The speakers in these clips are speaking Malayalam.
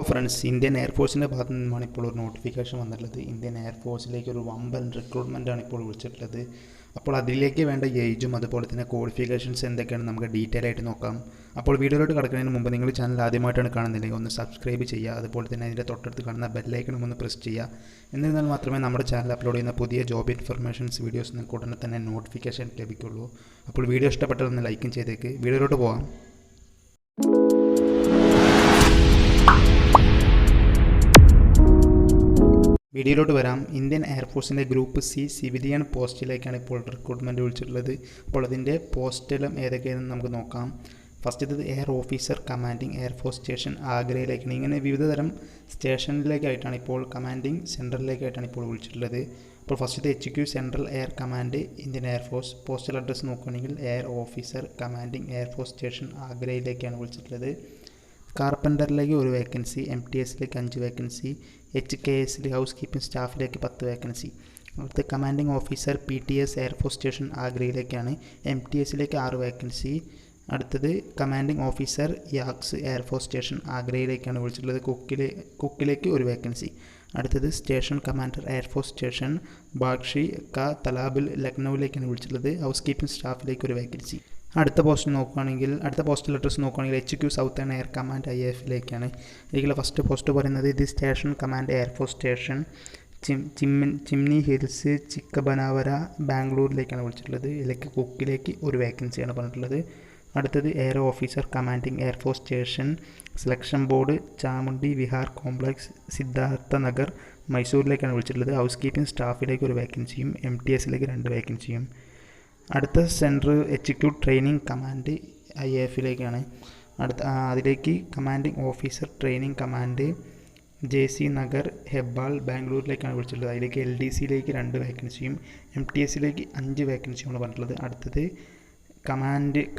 ഫ്രണ്ട്സ്, ഇന്ത്യൻ എയർഫോഴ്സിൻ്റെ ഭാഗത്തു നിന്നുമാണ് ഇപ്പോൾ ഒരു നോട്ടിഫിക്കേഷൻ വന്നിട്ടുള്ളത്. ഇന്ത്യൻ എയർഫോഴ്സിലേക്ക് ഒരു വമ്പൻ റിക്രൂട്ട്മെൻറ്റാണ് ഇപ്പോൾ വിളിച്ചിട്ടുള്ളത്. അപ്പോൾ അതിലേക്ക് വേണ്ട ഏജും അതുപോലെ തന്നെ ക്വാളിഫിക്കേഷൻസ് എന്തൊക്കെയാണ് നമുക്ക് ഡീറ്റെയിൽ ആയിട്ട് നോക്കാം. അപ്പോൾ വീഡിയോയിലോട്ട് കിടക്കുന്നതിന് മുമ്പ് നിങ്ങൾ ചാനൽ ആദ്യമായിട്ടാണ് കാണുന്നില്ലെങ്കിൽ ഒന്ന് സബ്സ്ക്രൈബ് ചെയ്യുക. അതുപോലെ തന്നെ അതിൻ്റെ തൊട്ടടുത്ത് കാണുന്ന ബെല്ലൈക്കണും ഒന്ന് പ്രസ് ചെയ്യുക. എന്നിരുന്നാൽ മാത്രമേ നമ്മുടെ ചാനൽ അപ്ലോഡ് ചെയ്യുന്ന പുതിയ ജോബ് ഇൻഫർമേഷൻസ് വീഡിയോസ് നിങ്ങൾക്ക് ഉടനെ തന്നെ നോട്ടിഫിക്കേഷൻ ലഭിക്കുള്ളൂ. അപ്പോൾ വീഡിയോ ഇഷ്ടപ്പെട്ടതൊന്ന് ലൈക്കും ചെയ്തേക്ക്. വീഡിയോയിലോട്ട് പോകാം. വീഡിയോയിലോട്ട് വരാം. ഇന്ത്യൻ എയർഫോഴ്സിൻ്റെ ഗ്രൂപ്പ് സി സിവിലിയൻ പോസ്റ്റിലേക്കാണ് ഇപ്പോൾ റിക്രൂട്ട്മെൻറ്റ് വിളിച്ചിട്ടുള്ളത്. അപ്പോൾ അതിൻ്റെ പോസ്റ്റെല്ലാം ഏതൊക്കെയാണെന്ന് നമുക്ക് നോക്കാം. ഫസ്റ്റത്തേത് air officer commanding air force station ആഗ്രയിലേക്കാണ്. ഇങ്ങനെ വിവിധ തരം സ്റ്റേഷനിലേക്കായിട്ടാണ് ഇപ്പോൾ കമാൻഡിങ് സെൻട്രലിലേക്കായിട്ടാണ് ഇപ്പോൾ വിളിച്ചിട്ടുള്ളത്. അപ്പോൾ ഫസ്റ്റത്തെ HQ central air command Indian air force. Postal address നോക്കുകയാണെങ്കിൽ air officer commanding air force station ആഗ്രയിലേക്കാണ് വിളിച്ചിട്ടുള്ളത്. കാർപ്പൻ്ററിലേക്ക് ഒരു വേക്കൻസി, MTSലേക്ക് 5 വേക്കൻസി, HKSൽ ഹൗസ് കീപ്പിംഗ് സ്റ്റാഫിലേക്ക് 10 വേക്കൻസി. അടുത്ത commanding officer PTS air force station ആഗ്രയിലേക്കാണ്. MTSലേക്ക് 6 വേക്കൻസി. അടുത്തത് കമാൻഡിംഗ് ഓഫീസർ യാക്സ് എയർഫോഴ്സ് സ്റ്റേഷൻ ആഗ്രയിലേക്കാണ് വിളിച്ചിട്ടുള്ളത്. കുക്കിലേക്ക് ഒരു വേക്കൻസി. അടുത്തത് station commander air force station Bakshi തലാബിൽ ലക്നൌവിലേക്കാണ് വിളിച്ചിട്ടുള്ളത്. ഹൗസ് കീപ്പിംഗ് സ്റ്റാഫിലേക്ക് ഒരു വേക്കൻസി. അടുത്ത പോസ്റ്റൽ അഡ്രസ്സ് നോക്കുകയാണെങ്കിൽ HQ സൗത്തേൺ എയർ കമാൻഡ് IAFലേക്കാണ്. ഇതിലുള്ള ഫസ്റ്റ് പോസ്റ്റ് പറയുന്നത് ഇത് station command air force station chimney hills Chikkabanavara ബാംഗ്ലൂരിലേക്കാണ് വിളിച്ചിട്ടുള്ളത്. ഇതിലേക്ക് കുക്കിലേക്ക് ഒരു വേക്കൻസിയാണ് പറഞ്ഞിട്ടുള്ളത്. അടുത്തത് air officer commanding air force station selection board Chamundi Vihar complex Siddhartha Nagar മൈസൂരിലേക്കാണ് വിളിച്ചിട്ടുള്ളത്. ഹൗസ് കീപ്പിംഗ് സ്റ്റാഫിലേക്ക് ഒരു വേക്കൻസിയും MTSലേക്ക് 2 വേക്കൻസിയും. അടുത്ത സെൻട്രൽ HQ ട്രെയിനിങ് കമാൻഡ് IAFലേക്കാണ്. അതിലേക്ക് commanding officer training command JC Nagar Hebbal ബാംഗ്ലൂരിലേക്കാണ് വിളിച്ചിട്ടുള്ളത്. അതിലേക്ക് LDCയിലേക്ക് 2 വേക്കൻസിയും MTSലേക്ക് 5 വേക്കൻസിയുമാണ് പറഞ്ഞിട്ടുള്ളത്. അടുത്തത്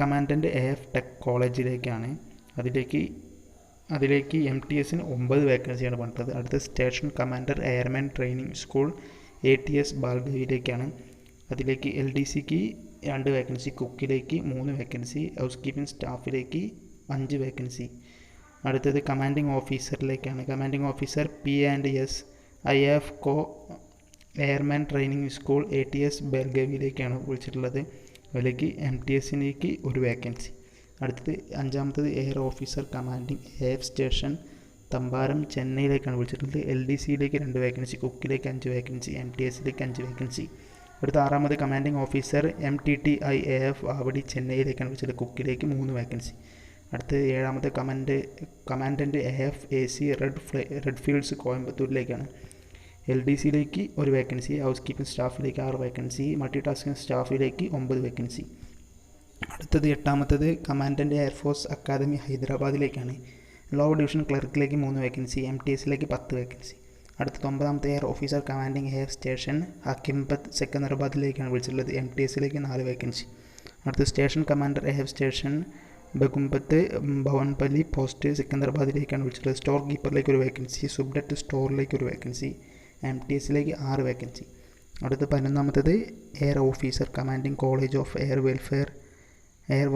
കമാൻഡൻ്റ് AF ടെക് കോളേജിലേക്കാണ്. അതിലേക്ക് MTSന് 9 വേക്കൻസിയാണ് പറഞ്ഞിട്ടുള്ളത്. അടുത്ത station commander airman training school ATS ബാൽഗവിയിലേക്കാണ്. അതിലേക്ക് LDCക്ക് 2 വേക്കൻസി, കുക്കിലേക്ക് 3 വേക്കൻസി, ഹൗസ് കീപ്പിംഗ് സ്റ്റാഫിലേക്ക് 5 വേക്കൻസി. അടുത്തത് കമാൻഡിംഗ് ഓഫീസറിലേക്കാണ്. Commanding officer P&S IAF airman training school ATS ബെൽഗവിയിലേക്കാണ് വിളിച്ചിട്ടുള്ളത്. അതിലേക്ക് MTSലേക്ക് 1 വേക്കൻസി. അടുത്തത് 5-മത്തേത് air officer commanding AF station Tambaram ചെന്നൈയിലേക്കാണ് വിളിച്ചിട്ടുള്ളത്. LDCയിലേക്ക് 2 വേക്കൻസി, കുക്കിലേക്ക് 5 വേക്കൻസി, MTSലേക്ക് 5 വേക്കൻസി. അടുത്ത 6-മത് commanding officer MTTI AF Avadi ചെന്നൈയിലേക്കാണ് വിളിച്ചത്. കുക്കിലേക്ക് 3 വേക്കൻസി. അടുത്ത 7-മത് commandant AF AC red fields കോയമ്പത്തൂരിലേക്കാണ്. LDCയിലേക്ക് 1 വേക്കൻസി, ഹൗസ് കീപ്പിംഗ് സ്റ്റാഫിലേക്ക് 6 വേക്കൻസി, മൾട്ടി ടാസ്കിംഗ് സ്റ്റാഫിലേക്ക് 9 വേക്കൻസി. അടുത്തത് 8-മത്തേത് കമാൻഡൻ്റ് എയർഫോഴ്സ് അക്കാദമി ഹൈദരാബാദിലേക്കാണ്. ലോവർ ഡിവിഷൻ ക്ലർക്കിലേക്ക് 3 വേക്കൻസി, MTSലേക്ക് 10 വേക്കൻസി. അടുത്ത 9-മത്തെ air officer commanding AF station Hakimpet സെക്കന്ദരാബാദിലേക്കാണ് വിളിച്ചിട്ടുള്ളത്. MTSലേക്ക് 4 വേക്കൻസി. അടുത്ത station commander AF station Begumpet Bowenpally post സെക്കന്ദരാബാദിലേക്കാണ് വിളിച്ചിട്ടുള്ളത്. സ്റ്റോർ കീപ്പറിലേക്ക് 1 വേക്കൻസി, സുബ്ഡറ്റ് സ്റ്റോറിലേക്ക് 1 വേക്കൻസി, MTSലേക്ക് 6 വേക്കൻസി. അടുത്ത 11-മത്തേത് air officer commanding college of air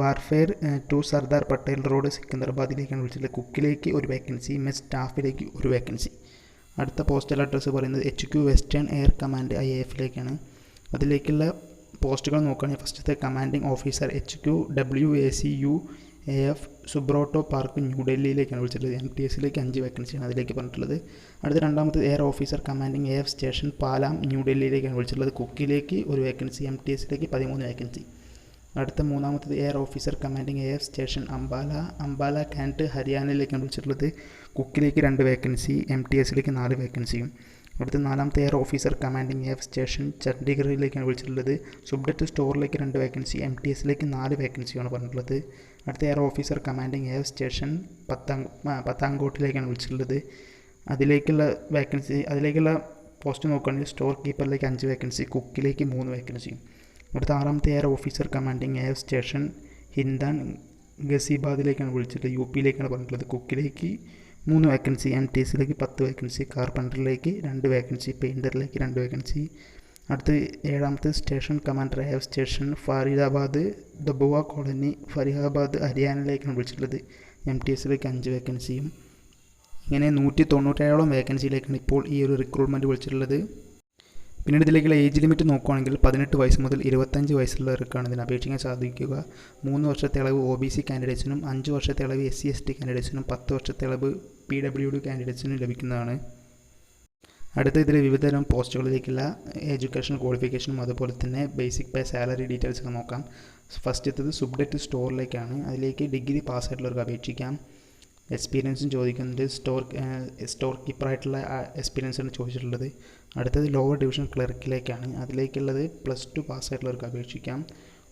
warfare to Sardar Patel road സെക്കന്ദരാബാദിലേക്കാണ് വിളിച്ചിട്ടുള്ളത്. കുക്കിലേക്ക് 1 വേക്കൻസി, മെസ് സ്റ്റാഫിലേക്ക് 1 വേക്കൻസി. അടുത്ത പോസ്റ്റൽ അഡ്രസ്സ് പറയുന്നത് HQ വെസ്റ്റേൺ എയർ കമാൻഡ് IAFലേക്കാണ്. അതിലേക്കുള്ള പോസ്റ്റുകൾ നോക്കുകയാണെങ്കിൽ ഫസ്റ്റത്തെ commanding officer HQ WACU AF Subroto park ന്യൂഡൽഹിയിലേക്കാണ് വിളിച്ചിട്ടുള്ളത്. MTSലേക്ക് 5 വേക്കൻസിയാണ് അതിലേക്ക് പറഞ്ഞിട്ടുള്ളത്. അടുത്ത 2-മത്തെ air officer commanding AF station Palam ന്യൂഡൽഹിയിലേക്കാണ് വിളിച്ചിട്ടുള്ളത്. കുക്കിലേക്ക് 1 വേക്കൻസി, MTSലേക്ക് 13 വേക്കൻസി. അടുത്ത 3-മത്തേത് air officer commanding AF station Ambala cantt ഹരിയാനയിലേക്കാണ് വിളിച്ചിട്ടുള്ളത്. കുക്കിലേക്ക് 2 വേക്കൻസി, MTSലേക്ക് 4 വേക്കൻസിയും. അടുത്ത 4-മത്തെ air officer commanding AF station ചണ്ഡീഗഡിലേക്കാണ് വിളിച്ചിട്ടുള്ളത്. സുബ്ഡറ്റ് സ്റ്റോറിലേക്ക് 2 വേക്കൻസി, MTSലേക്ക് 4 വേക്കൻസിയാണ് പറഞ്ഞിട്ടുള്ളത്. അടുത്ത air officer commanding AF station പത്താൻകോട്ടിലേക്കാണ് വിളിച്ചിട്ടുള്ളത്. അതിലേക്കുള്ള പോസ്റ്റ് നോക്കുകയാണെങ്കിൽ സ്റ്റോർ കീപ്പറിലേക്ക് 5 വേക്കൻസി, കുക്കിലേക്ക് 3 വേക്കൻസിയും. അടുത്ത 6-മത്തെ air officer commanding AF station Hindan ഗസീബാദിലേക്കാണ് വിളിച്ചിട്ടുള്ളത്. UPയിലേക്കാണ് പറഞ്ഞിട്ടുള്ളത്. കുക്കിലേക്ക് 3 വേക്കൻസി, MTSലേക്ക് 10 വേക്കൻസി, കാർപ്പൻ്ററിലേക്ക് 2 വേക്കൻസി, പെയിൻറ്ററിലേക്ക് 2 വേക്കൻസി. അടുത്ത് 7-മത്തെ station commander AF station Faridabad Dabua colony Faridabad ഹരിയാനയിലേക്കാണ് വിളിച്ചിട്ടുള്ളത്. MTSലേക്ക് 5 വേക്കൻസിയും. ഇങ്ങനെ 197ഓളം വേക്കൻസിയിലേക്കാണ് ഇപ്പോൾ ഈ ഒരു റിക്രൂട്ട്മെൻറ്റ് വിളിച്ചിട്ടുള്ളത്. പിന്നീട് ഇതിലേക്കുള്ള ഏജ് ലിമിറ്റ് നോക്കുകയാണെങ്കിൽ 18 വയസ്സ് മുതൽ 25 വയസ്സുള്ളവർക്കാണ് ഇതിന് അപേക്ഷിക്കാൻ സാധിക്കുക. 3 വർഷത്തെ ഇളവ് OBC കാൻഡിഡേറ്റ്സിനും 5 വർഷത്തെ ഇളവ് SC/ST കാൻഡിഡേറ്റ്സിനും 10 വർഷത്തെ ഇളവ് PWD കാൻഡിഡേറ്റ്സിനും ലഭിക്കുന്നതാണ്. അടുത്ത ഇതിൽ വിവിധതരം പോസ്റ്റുകളിലേക്കുള്ള എഡ്യൂക്കേഷൻ ക്വാളിഫിക്കേഷനും അതുപോലെ തന്നെ ബേസിക് പേ സാലറി ഡീറ്റെയിൽസ് ഒക്കെ നോക്കാം. ഫസ്റ്റത്തത് സുബ്ഡെറ്റ് സ്റ്റോറിലേക്കാണ്. അതിലേക്ക് ഡിഗ്രി പാസ്സായിട്ടുള്ളവർക്ക് അപേക്ഷിക്കാം. എക്സ്പീരിയൻസും ചോദിക്കുന്നുണ്ട്. സ്റ്റോർ കീപ്പറായിട്ടുള്ള എക്സ്പീരിയൻസാണ് ചോദിച്ചിട്ടുള്ളത്. അടുത്തത് ലോവർ ഡിവിഷൻ ക്ലർക്കിലേക്കാണ്. അതിലേക്കുള്ളത് +2 പാസ്സായിട്ടുള്ളവർക്ക് അപേക്ഷിക്കാം.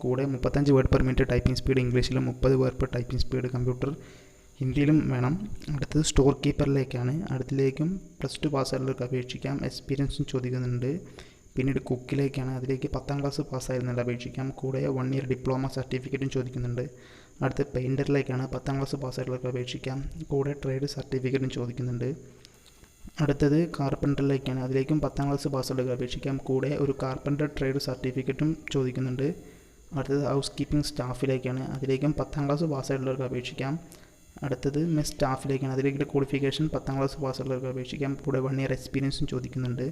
കൂടെ 35 word per minute typing speed ഇംഗ്ലീഷിലും 30 word per typing speed computer ഹിന്ദിയിലും വേണം. അടുത്തത് സ്റ്റോർ കീപ്പറിലേക്കാണ്. അടുത്തിലേക്കും +2 പാസ്സായിട്ടുള്ളവർക്ക് അപേക്ഷിക്കാം. എക്സ്പീരിയൻസും ചോദിക്കുന്നുണ്ട്. പിന്നീട് കുക്കിലേക്കാണ്. അതിലേക്ക് 10ാം ക്ലാസ് പാസ്സായിരുന്നവർക്ക് അപേക്ഷിക്കാം. കൂടെ 1 ഇയർ ഡിപ്ലോമ സർട്ടിഫിക്കറ്റും ചോദിക്കുന്നുണ്ട്. അടുത്ത പെയിൻറ്ററിലേക്കാണ്. 10ാം ക്ലാസ് പാസ്സായിട്ടുള്ളവർക്ക് അപേക്ഷിക്കാം. കൂടെ ട്രേഡ് സർട്ടിഫിക്കറ്റും ചോദിക്കുന്നുണ്ട്. അടുത്തത് കാർപ്പൻറ്ററിലേക്കാണ്. അതിലേക്കും 10ാം ക്ലാസ് പാസ്സായിട്ടുള്ളവർക്ക് അപേക്ഷിക്കാം. കൂടെ ഒരു കാർപ്പൻറ്റർ ട്രേഡ് സർട്ടിഫിക്കറ്റും ചോദിക്കുന്നുണ്ട്. അടുത്തത് ഹൗസ് കീപ്പിംഗ് സ്റ്റാഫിലേക്കാണ്. അതിലേക്കും 10ാം ക്ലാസ് പാസ്സായിട്ടുള്ളവർക്ക് അപേക്ഷിക്കാം. അടുത്തത് മെസ് സ്റ്റാഫിലേക്കാണ്. അതിലേക്കുള്ള ക്വാളിഫിക്കേഷൻ 10ാം ക്ലാസ് പാസ്സായിട്ടുള്ളവർക്ക് അപേക്ഷിക്കാം. കൂടെ 1 ഇയർ എക്സ്പീരിയൻസും ചോദിക്കുന്നുണ്ട്.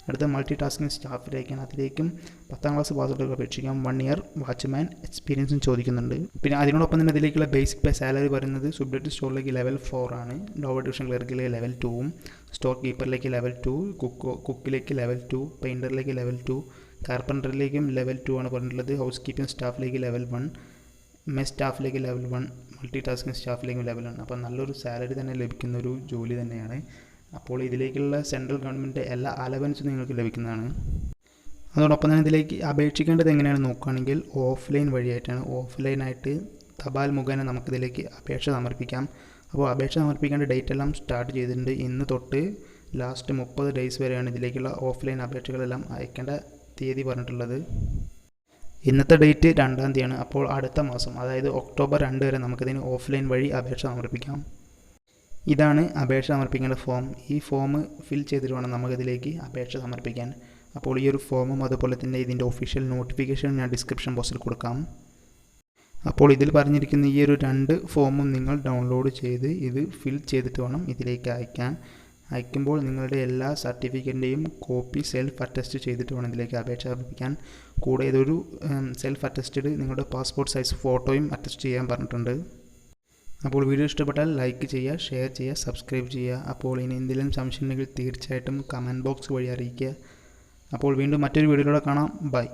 അടുത്ത മൾട്ടി ടാസ്കിംഗ് സ്റ്റാഫിലേക്കാണ്. അതിലേക്കും 10ാം ക്ലാസ് പാസ്സായിട്ടുള്ളവർക്ക് അപേക്ഷിക്കാം. 1 ഇയർ വാച്ച്മാൻ എക്സ്പീരിയൻസും ചോദിക്കുന്നുണ്ട്. പിന്നെ അതിനോടൊപ്പം തന്നെ ഇതിലേക്കുള്ള ബേസിക് പേ സാലറി പറയുന്നത് സുബ്ഡെറ്റ് സ്റ്റോറിലേക്ക് ലെവൽ 4 ആണ്. ലോവർ ഡിവിഷൻ ക്ലർക്കിലേക്ക് ലെവൽ 2ഉം സ്റ്റോർ കീപ്പറിലേക്ക് ലെവൽ 2, കുക്കിലേക്ക് ലെവൽ 2, പെയിൻറ്ററിലേക്ക് ലെവൽ 2, കാർപ്പൻറ്ററിലേക്കും ലെവൽ 2 ആണ് പറഞ്ഞിട്ടുള്ളത്. ഹൗസ് കീപ്പിംഗ് സ്റ്റാഫിലേക്ക് ലെവൽ 1, മെസ് സ്റ്റാഫിലേക്ക് ലെവൽ 1, മൾട്ടി ടാസ്കിംഗ് സ്റ്റാഫിലേക്കും ലെവൽ 1. അപ്പോൾ നല്ലൊരു സാലറി തന്നെ ലഭിക്കുന്നൊരു ജോലി തന്നെയാണ്. അപ്പോൾ ഇതിലേക്കുള്ള സെൻട്രൽ ഗവൺമെൻറ് എല്ലാ അലവൻസും നിങ്ങൾക്ക് ലഭിക്കുന്നതാണ്. അതോടൊപ്പം തന്നെ ഇതിലേക്ക് അപേക്ഷിക്കേണ്ടത് എങ്ങനെയാണെന്ന് നോക്കുകയാണെങ്കിൽ ഓഫ്ലൈൻ വഴിയായിട്ടാണ്. ഓഫ്ലൈനായിട്ട് തപാൽ മുഖേന നമുക്കിതിലേക്ക് അപേക്ഷ സമർപ്പിക്കാം. അപ്പോൾ അപേക്ഷ സമർപ്പിക്കേണ്ട ഡേറ്റ് എല്ലാം സ്റ്റാർട്ട് ചെയ്തിട്ടുണ്ട്. ഇന്ന് തൊട്ട് ലാസ്റ്റ് 30 ഡേയ്സ് വരെയാണ് ഇതിലേക്കുള്ള ഓഫ്ലൈൻ അപേക്ഷകളെല്ലാം അയക്കേണ്ട തീയതി പറഞ്ഞിട്ടുള്ളത്. ഇന്നത്തെ ഡേറ്റ് 2-ാം തീയതിയാണ്. അപ്പോൾ അടുത്ത മാസം അതായത് ഒക്ടോബർ 2 വരെ നമുക്കിതിന് ഓഫ്ലൈൻ വഴി അപേക്ഷ സമർപ്പിക്കാം. ഇതാണ് അപേക്ഷ സമർപ്പിക്കേണ്ട ഫോം. ഈ ഫോം ഫിൽ ചെയ്തിട്ട് വേണം നമുക്കിതിലേക്ക് അപേക്ഷ സമർപ്പിക്കാൻ. അപ്പോൾ ഈ ഒരു ഫോമും അതുപോലെ തന്നെ ഇതിൻ്റെ ഒഫീഷ്യൽ നോട്ടിഫിക്കേഷൻ ഞാൻ ഡിസ്ക്രിപ്ഷൻ ബോക്സിൽ കൊടുക്കാം. അപ്പോൾ ഇതിൽ പറഞ്ഞിരിക്കുന്ന ഈ ഒരു 2 ഫോമും നിങ്ങൾ ഡൗൺലോഡ് ചെയ്ത് ഇത് ഫിൽ ചെയ്തിട്ട് വേണം ഇതിലേക്ക് അയക്കാൻ. അയക്കുമ്പോൾ നിങ്ങളുടെ എല്ലാ സർട്ടിഫിക്കറ്റിൻ്റെയും കോപ്പി സെൽഫ് അറ്റസ്റ്റ് ചെയ്തിട്ട് വേണം ഇതിലേക്ക് അപേക്ഷ സമർപ്പിക്കാൻ. കൂടെ ഇതൊരു സെൽഫ് അറ്റസ്റ്റഡ് നിങ്ങളുടെ പാസ്പോർട്ട് സൈസ് ഫോട്ടോയും അറ്റസ്റ്റ് ചെയ്യാൻ പറഞ്ഞിട്ടുണ്ട്. അപ്പോൾ വീഡിയോ ഇഷ്ടപ്പെട്ടാൽ ലൈക്ക് ചെയ്യുക, ഷെയർ ചെയ്യുക, സബ്സ്ക്രൈബ് ചെയ്യുക. അപ്പോൾ ഇനി എന്തെങ്കിലും സംശയം ഉണ്ടെങ്കിൽ തീർച്ചയായിട്ടും കമൻറ്റ് ബോക്സ് വഴി അറിയിക്കുക. അപ്പോൾ വീണ്ടും മറ്റൊരു വീഡിയോയിലൂടെ കാണാം. ബൈ.